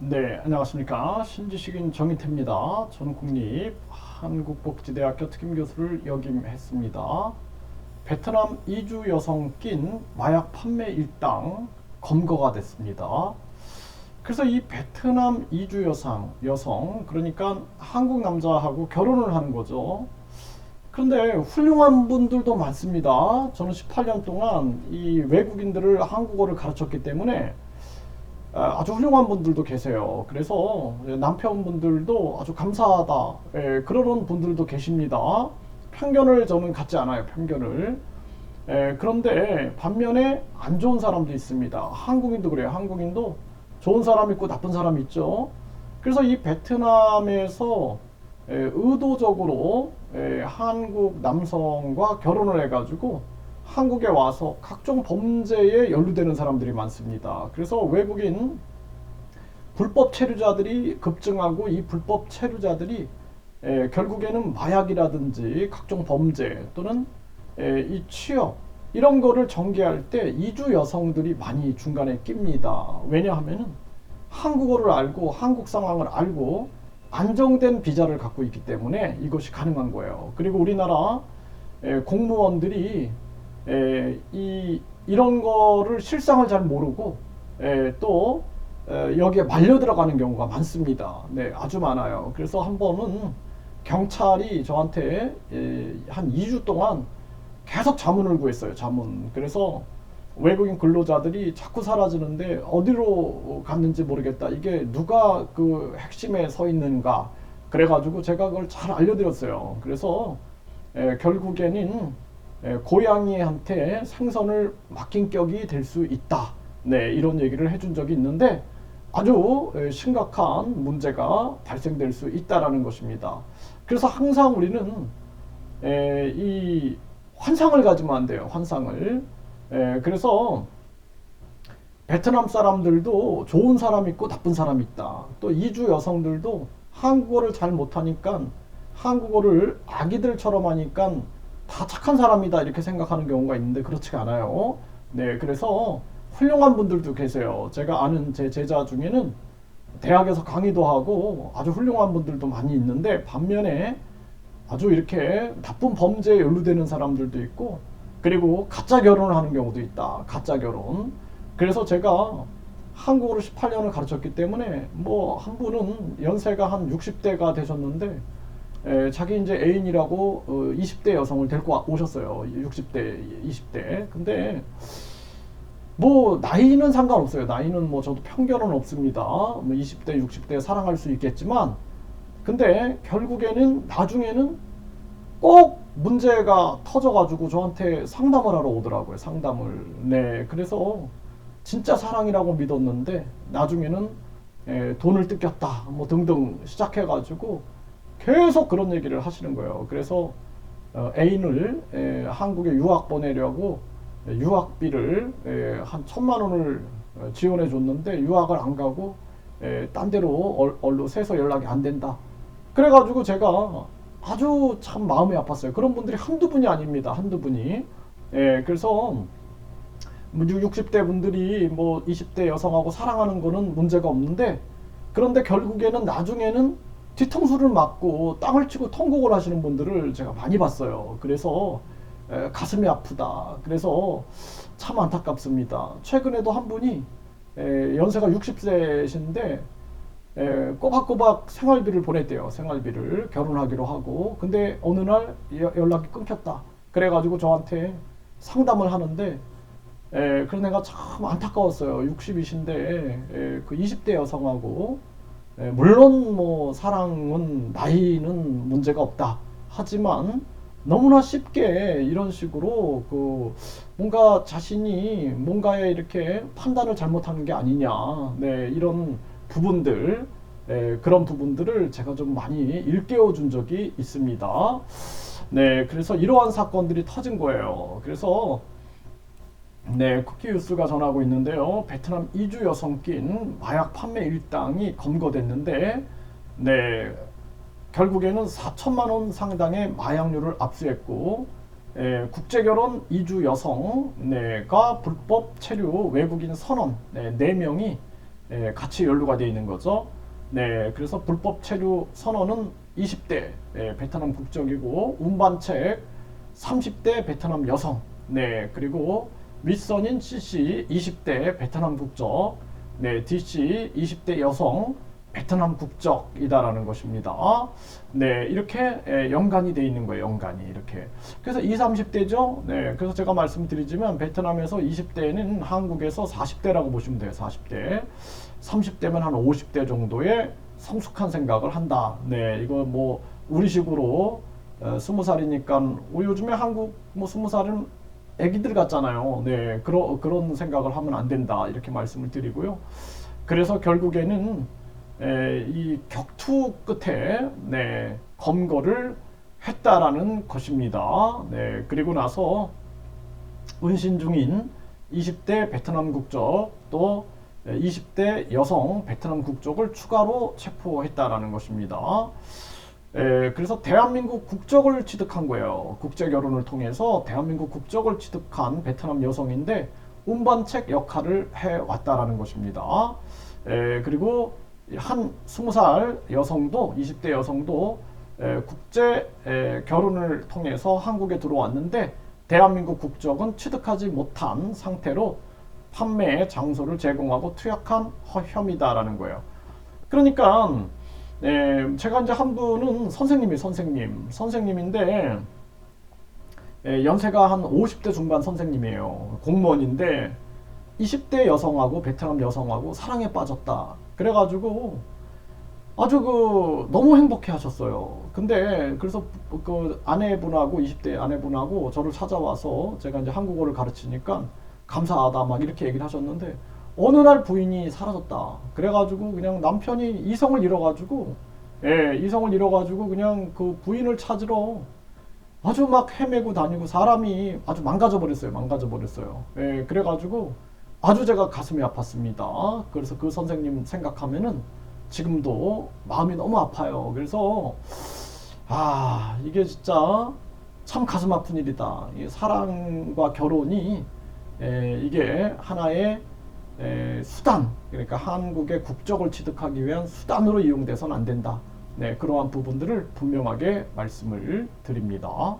네, 안녕하십니까. 신지식인 정인태입니다. 저는 국립 한국복지대학교 특임교수를 역임했습니다. 베트남 이주 여성 낀 마약 판매 일당 검거가 됐습니다. 그래서 이 베트남 이주 여성, 그러니까 한국 남자하고 결혼을 하는 거죠. 그런데 훌륭한 분들도 많습니다. 저는 18년 동안 이 외국인들을 한국어를 가르쳤기 때문에 아주 훌륭한 분들도 계세요. 그래서 남편분들도 아주 감사하다, 그러는 분들도 계십니다. 편견을 저는 갖지 않아요. 편견을. 그런데 반면에 안 좋은 사람도 있습니다. 한국인도 그래요. 한국인도 좋은 사람 있고 나쁜 사람 있죠. 그래서 이 베트남에서 의도적으로 한국 남성과 결혼을 해가지고 한국에 와서 각종 범죄에 연루되는 사람들이 많습니다. 그래서 외국인 불법 체류자들이 급증하고, 이 불법 체류자들이 결국에는 마약이라든지 각종 범죄 또는 이 취업, 이런 거를 전개할 때 이주 여성들이 많이 중간에 낍니다. 왜냐하면은 한국어를 알고 한국 상황을 알고 안정된 비자를 갖고 있기 때문에 이것이 가능한 거예요. 그리고 우리나라 공무원들이 이런 거를 실상을 잘 모르고 또 여기에 말려 들어가는 경우가 많습니다. 네, 아주 많아요. 그래서 한 번은 경찰이 저한테 한 2주 동안 계속 자문을 구했어요. 자문. 그래서 외국인 근로자들이 자꾸 사라지는데 어디로 갔는지 모르겠다. 이게 누가 그 핵심에 서 있는가. 그래가지고 제가 그걸 잘 알려드렸어요. 그래서 결국에는 고양이한테 생선을 맡긴 격이 될 수 있다. 네, 이런 얘기를 해준 적이 있는데 아주 심각한 문제가 발생될 수 있다라는 것입니다. 그래서 항상 우리는 이 환상을 가지면 안 돼요. 환상을. 그래서 베트남 사람들도 좋은 사람 있고 나쁜 사람 있다. 또 이주 여성들도 한국어를 잘 못하니까, 한국어를 아기들처럼 하니까 다 착한 사람이다 이렇게 생각하는 경우가 있는데 그렇지가 않아요. 네, 그래서 훌륭한 분들도 계세요. 제가 아는 제 제자 중에는 대학에서 강의도 하고 아주 훌륭한 분들도 많이 있는데, 반면에 아주 이렇게 나쁜 범죄에 연루되는 사람들도 있고, 그리고 가짜 결혼을 하는 경우도 있다. 가짜 결혼. 그래서 제가 한국어를 18년을 가르쳤기 때문에 뭐 한 분은 연세가 한 60대가 되셨는데 자기 이제 애인이라고 20대 여성을 데리고 오셨어요. 60대, 20대. 근데 뭐 나이는 상관없어요. 나이는 뭐 저도 편견은 없습니다. 뭐 20대, 60대 사랑할 수 있겠지만, 근데 결국에는 나중에는 꼭 문제가 터져가지고 저한테 상담을 하러 오더라고요. 상담을. 네, 그래서 진짜 사랑이라고 믿었는데 나중에는 돈을 뜯겼다 뭐 등등 시작해가지고 계속 그런 얘기를 하시는 거예요. 그래서 애인을 한국에 유학 보내려고 유학비를 한 1,000만 원을 지원해 줬는데 유학을 안 가고 딴 데로 얼로 새서 연락이 안 된다. 그래가지고 제가 아주 참 마음이 아팠어요. 그런 분들이 한두 분이 아닙니다. 한두 분이. 그래서 60대 분들이 뭐 20대 여성하고 사랑하는 거는 문제가 없는데, 그런데 결국에는 나중에는 뒤통수를 맞고 땅을 치고 통곡을 하시는 분들을 제가 많이 봤어요. 그래서 가슴이 아프다. 그래서 참 안타깝습니다. 최근에도 한 분이 연세가 60세신데 꼬박꼬박 생활비를 보냈대요. 생활비를 결혼하기로 하고. 근데 어느 날 연락이 끊겼다. 그래가지고 저한테 상담을 하는데 그런 애가 참 안타까웠어요. 60이신데 그 20대 여성하고 물론 뭐 사랑은 나이는 문제가 없다. 하지만 너무나 쉽게 이런 식으로 그 뭔가 자신이 뭔가에 이렇게 판단을 잘못하는 게 아니냐. 네, 이런 부분들, 그런 부분들을 제가 좀 많이 일깨워 준 적이 있습니다. 네, 그래서 이러한 사건들이 터진 거예요. 그래서 네, 쿠키뉴스가 전하고 있는데요. 베트남 이주 여성 낀 마약 판매 일당이 검거됐는데, 네, 결국에는 4천만 원 상당의 마약류를 압수했고, 국제결혼 이주 여성가 불법 체류 외국인 선원 4명이 같이 연루가 되어 있는 거죠. 네, 그래서 불법 체류 선원은 20대 베트남 국적이고 운반책 30대 베트남 여성. 네, 그리고 윗선인 CC 20대 베트남 국적. 네, DC 20대 여성 베트남 국적이다라는 것입니다. 네, 이렇게 연관이 되어 있는 거예요. 연관이 이렇게. 그래서 20, 30대죠. 네, 그래서 제가 말씀드리지만 베트남에서 20대는 한국에서 40대라고 보시면 돼요. 40대. 30대면 한 50대 정도의 성숙한 생각을 한다. 네, 이거 뭐 우리식으로 20살이니까 요즘에 한국 뭐 20살은 애기들 같잖아요. 네, 그런 생각을 하면 안 된다. 이렇게 말씀을 드리고요. 그래서 결국에는 이 격투 끝에 네, 검거를 했다라는 것입니다. 네, 그리고 나서 운신 중인 20대 베트남 국적 또 20대 여성 베트남 국적을 추가로 체포했다라는 것입니다. 그래서 대한민국 국적을 취득한 거예요. 국제 결혼을 통해서 대한민국 국적을 취득한 베트남 여성인데 운반책 역할을 해왔다라는 것입니다. 그리고 한 20살 여성도 20대 여성도 국제 결혼을 통해서 한국에 들어왔는데 대한민국 국적은 취득하지 못한 상태로 판매 장소를 제공하고 투약한 혐의다라는 거예요. 그러니까 제가 이제 한 분은 선생님인데 연세가 한 50대 중반 선생님이에요. 공무원인데 20대 여성하고 베트남 여성하고 사랑에 빠졌다. 그래가지고 아주 너무 행복해 하셨어요. 근데 그래서 그 아내분하고 20대 아내분하고 저를 찾아와서 제가 이제 한국어를 가르치니까 감사하다 막 이렇게 얘기를 하셨는데 어느 날 부인이 사라졌다. 그래가지고 그냥 남편이 이성을 잃어가지고 이성을 잃어가지고 그냥 그 부인을 찾으러 아주 막 헤매고 다니고 사람이 아주 망가져 버렸어요. 그래가지고 아주 제가 가슴이 아팠습니다. 그래서 그 선생님 생각하면은 지금도 마음이 너무 아파요. 그래서 이게 진짜 참 가슴 아픈 일이다. 사랑과 결혼이 이게 하나의 수단, 그러니까 한국의 국적을 취득하기 위한 수단으로 이용돼서는 안 된다. 네, 그러한 부분들을 분명하게 말씀을 드립니다.